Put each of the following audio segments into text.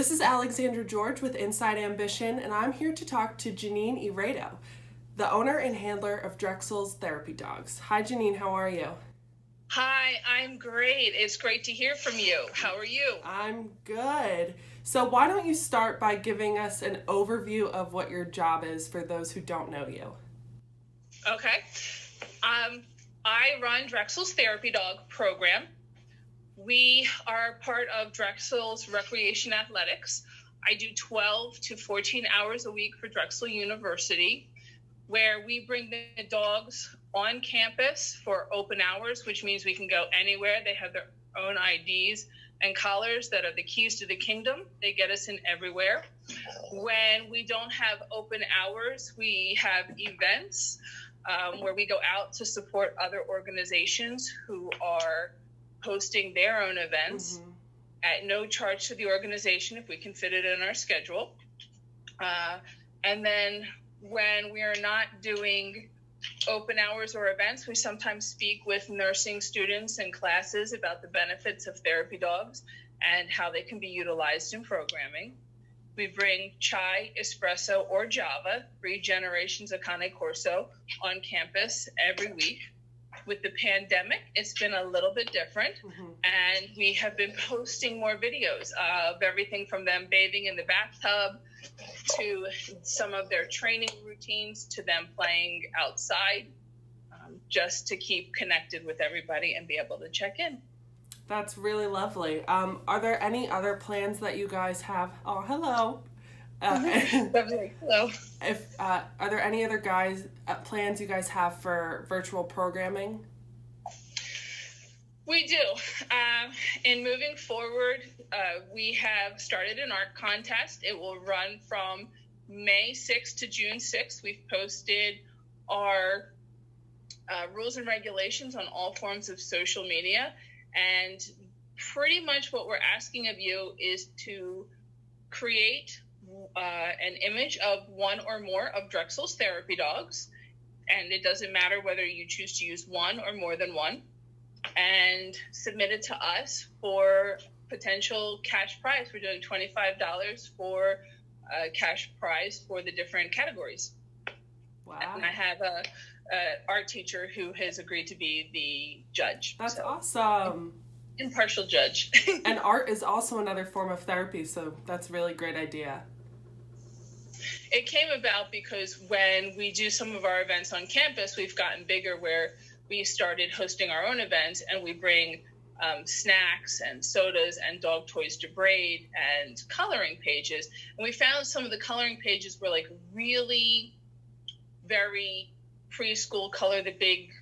This is Alexandra George with Inside Ambition, and I'm here to talk to Janine Erato, the owner and handler of Drexel's Therapy Dogs. Hi, Janine. How are you? Hi, I'm great. It's great to hear from you. How are you? I'm good. So why don't you start by giving us an overview of what your job is for those who don't know you? Okay. I run Drexel's Therapy Dog program. We are part of Drexel's Recreation Athletics. I do 12 to 14 hours a week for Drexel University, where we bring the dogs on campus for open hours, which means we can go anywhere. They have their own IDs and collars that are the keys to the kingdom. They get us in everywhere. When we don't have open hours, we have events where we go out to support other organizations who are hosting their own events at no charge to the organization if we can fit it in our schedule. And then when we are not doing open hours or events, we sometimes speak with nursing students and classes about the benefits of therapy dogs and how they can be utilized in programming. We bring chai, espresso, or Java, 3 generations of Cane Corso, on campus every week. With the pandemic, it's been a little bit different, and we have been posting more videos of everything from them bathing in the bathtub to some of their training routines to them playing outside, just to keep connected with everybody and be able to check in. That's really lovely. Are there any other plans that you guys have? Oh, hello. Hello. Are there any other plans you guys have for virtual programming? We do. In moving forward, we have started an art contest. It will run from May 6th to June 6th. We've posted our rules and regulations on all forms of social media. And pretty much what we're asking of you is to create an image of one or more of Drexel's therapy dogs. And it doesn't matter whether you choose to use one or more than one, and submit it to us for potential cash prize. We're doing $25 for cash prize for the different categories. Wow. And I have a art teacher who has agreed to be the judge. That's awesome. Impartial judge. And art is also another form of therapy, so that's a really great idea. It came about because when we do some of our events on campus, we've gotten bigger, where we started hosting our own events, and we bring snacks and sodas and dog toys to braid and coloring pages. And we found some of the coloring pages were like really very preschool, color the big,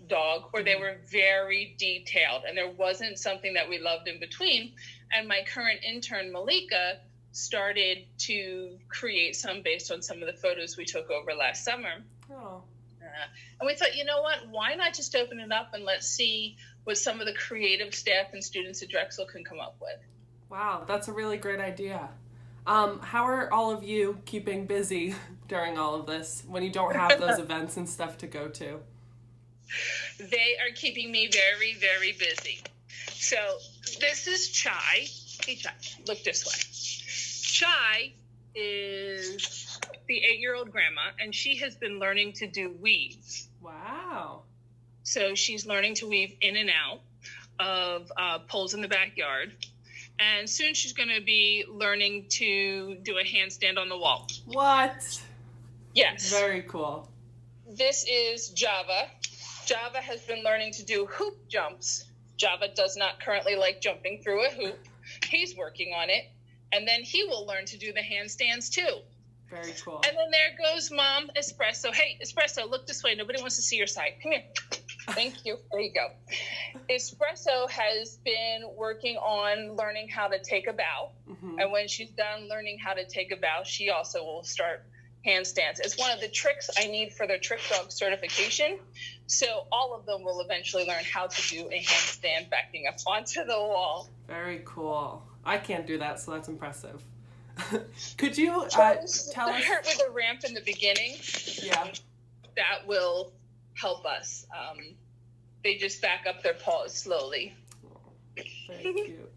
dog, or they were very detailed, and there wasn't something that we loved in between. And my current intern, Malika, started to create some based on some of the photos we took over last summer. Oh. And we thought, you know what, why not just open it up and let's see what some of the creative staff and students at Drexel can come up with. Wow, that's a really great idea. How are all of you keeping busy during all of this when you don't have those events and stuff to go to? They are keeping me very, very busy. So this is Chai. Hey, Chai, look this way. Chai is the 8-year-old grandma, and she has been learning to do weaves. Wow. So she's learning to weave in and out of poles in the backyard. And soon she's going to be learning to do a handstand on the wall. What? Yes. Very cool. This is Java. Java has been learning to do hoop jumps. Java does not currently like jumping through a hoop. He's working on it. And then he will learn to do the handstands too. Very cool. And then there goes Mom, Espresso. Hey, Espresso, look this way. Nobody wants to see your side. Come here. Thank you. There you go. Espresso has been working on learning how to take a bow. And when she's done learning how to take a bow, she also will start handstands. It's one of the tricks I need for their trick dog certification. So all of them will eventually learn how to do a handstand backing up onto the wall. Very cool. I can't do that, so that's impressive. Could you tell us? Start with a ramp in the beginning. Yeah. That will help us. They just back up their paws slowly. Very cute.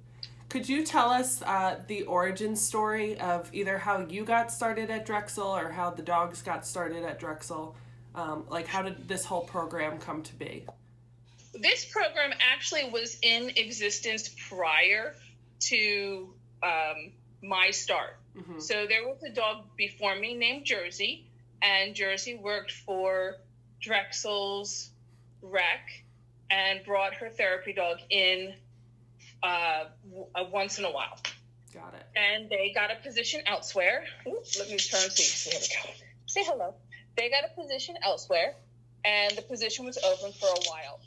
could you tell us the origin story of either how you got started at Drexel or how the dogs got started at Drexel? Like, how did this whole program come to be? This program actually was in existence prior to my start. Mm-hmm. So there was a dog before me named Jersey, and Jersey worked for Drexel's rec and brought her therapy dog in once in a while. Got it. And they got a position elsewhere. Oops, let me turn so here we go. Say hello. They got a position elsewhere, and the position was open for a while.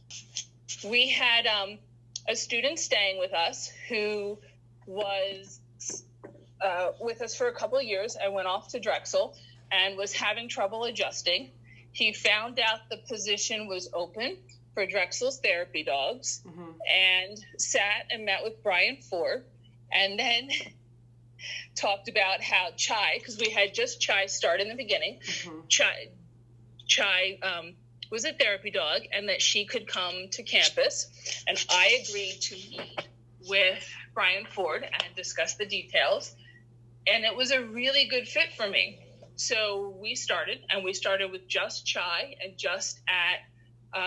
We had a student staying with us who was with us for a couple of years. I went off to Drexel and was having trouble adjusting. He found out the position was open for Drexel's Therapy Dogs, mm-hmm. and sat and met with Brian Ford, and then talked about how Chai, because we had just Chai start in the beginning, mm-hmm. Chai was a therapy dog, and that she could come to campus, and I agreed to meet with Brian Ford and discuss the details, and it was a really good fit for me. So we started with just Chai and just at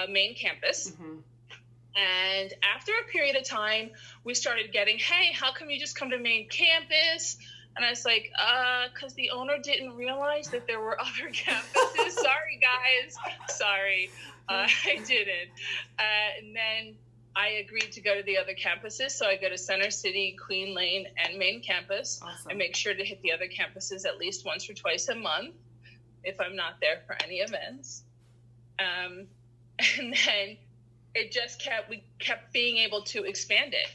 main campus. Mm-hmm. And after a period of time, we started getting, hey, how come you just come to main campus? And I was like, because the owner didn't realize that there were other campuses. Sorry, guys. Sorry, I didn't. And then I agreed to go to the other campuses. So I go to Center City, Queen Lane, and main campus. Awesome. I make sure to hit the other campuses at least once or twice a month if I'm not there for any events. And then we kept being able to expand it.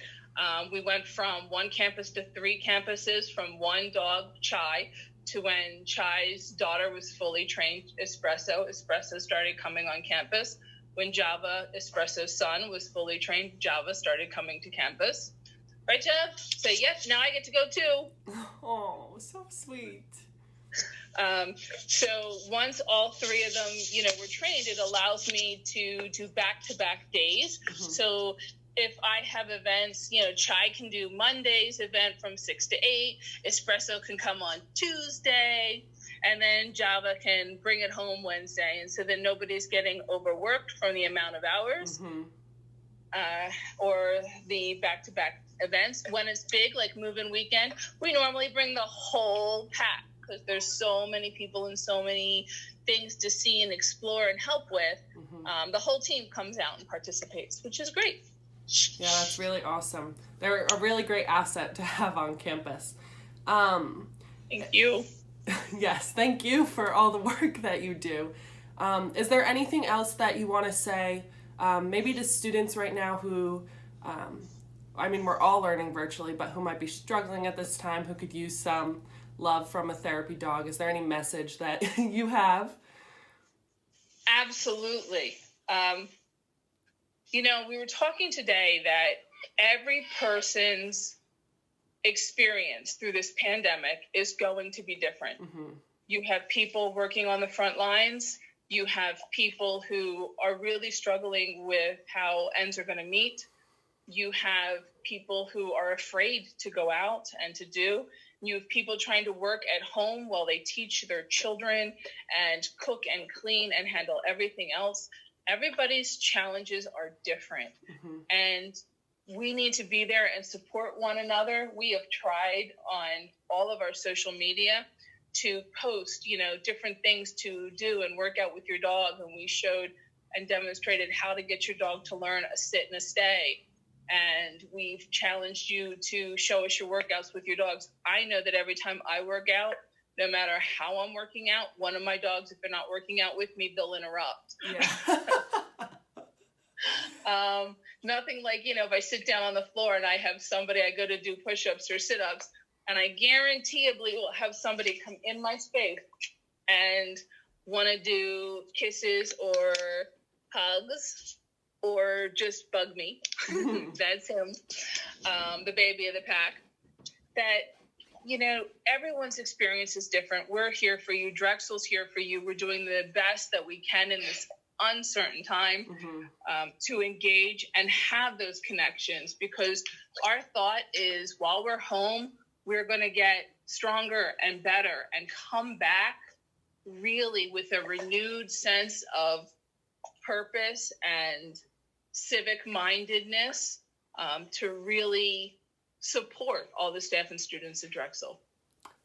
We went from one campus to 3 campuses, from one dog, Chai, to when Chai's daughter was fully trained, Espresso. Espresso started coming on campus. When Java, Espresso's son, was fully trained, Java started coming to campus. Right, Jeff? Say, yes, now I get to go too. Oh, so sweet. So once all 3 of them, were trained, it allows me to do back-to-back days. Mm-hmm. So if I have events, Chai can do Monday's event from 6 to 8, Espresso can come on Tuesday, and then Java can bring it home Wednesday. And so then nobody's getting overworked from the amount of hours, mm-hmm. Or the back-to-back events. When it's big, like move-in weekend, we normally bring the whole pack, because there's so many people and so many things to see and explore and help with. Mm-hmm. The whole team comes out and participates, which is great. Yeah, that's really awesome. They're a really great asset to have on campus. Thank you. Yes, thank you for all the work that you do. Is there anything else that you want to say, maybe to students right now who, we're all learning virtually, but who might be struggling at this time, who could use some love from a therapy dog? Is there any message that you have? Absolutely. We were talking today that every person's experience through this pandemic is going to be different. Mm-hmm. You have people working on the front lines. You have people who are really struggling with how ends are going to meet. You have people who are afraid to go out and to do. You have people trying to work at home while they teach their children and cook and clean and handle everything else. Everybody's challenges are different. Mm-hmm. And we need to be there and support one another. We have tried on all of our social media to post, different things to do and work out with your dog. And we showed and demonstrated how to get your dog to learn a sit and a stay. And we've challenged you to show us your workouts with your dogs. I know that every time I work out, no matter how I'm working out, one of my dogs, if they're not working out with me, they'll interrupt. Yeah. Nothing like, if I sit down on the floor and I have somebody, I go to do push-ups or sit-ups, and I guaranteeably will have somebody come in my space and want to do kisses or hugs or just bug me. That's him, the baby of the pack. That, everyone's experience is different. We're here for you. Drexel's here for you. We're doing the best that we can in this uncertain time, to engage and have those connections, because our thought is while we're home, we're going to get stronger and better and come back really with a renewed sense of purpose and civic mindedness, to really support all the staff and students at Drexel.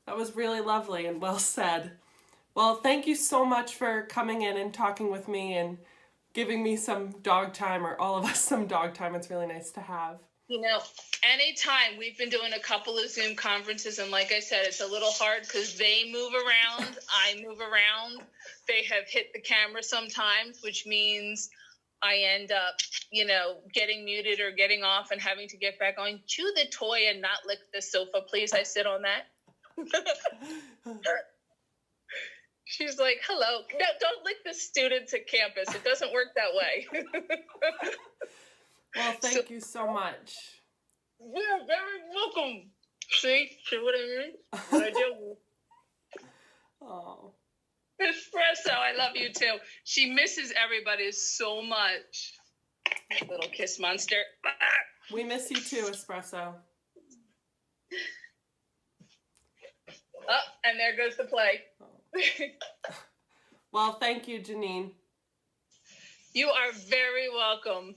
That was really lovely and well said. Well, thank you so much for coming in and talking with me and giving me some dog time, or all of us some dog time. It's really nice to have. You know, anytime. We've been doing a couple of Zoom conferences, and like I said, it's a little hard because they move around, I move around. They have hit the camera sometimes, which means I end up, you know, getting muted or getting off and having to get back on. Chew the toy and not lick the sofa, please. I sit on that. She's like, hello. No, don't lick the students at campus. It doesn't work that way. Well, thank you so much. You're very welcome. See what I mean? What I do. Oh. Espresso, I love you too. She misses everybody so much. Little kiss monster. We miss you too, Espresso. Oh, and there goes the play. Well, thank you, Janine. You are very welcome.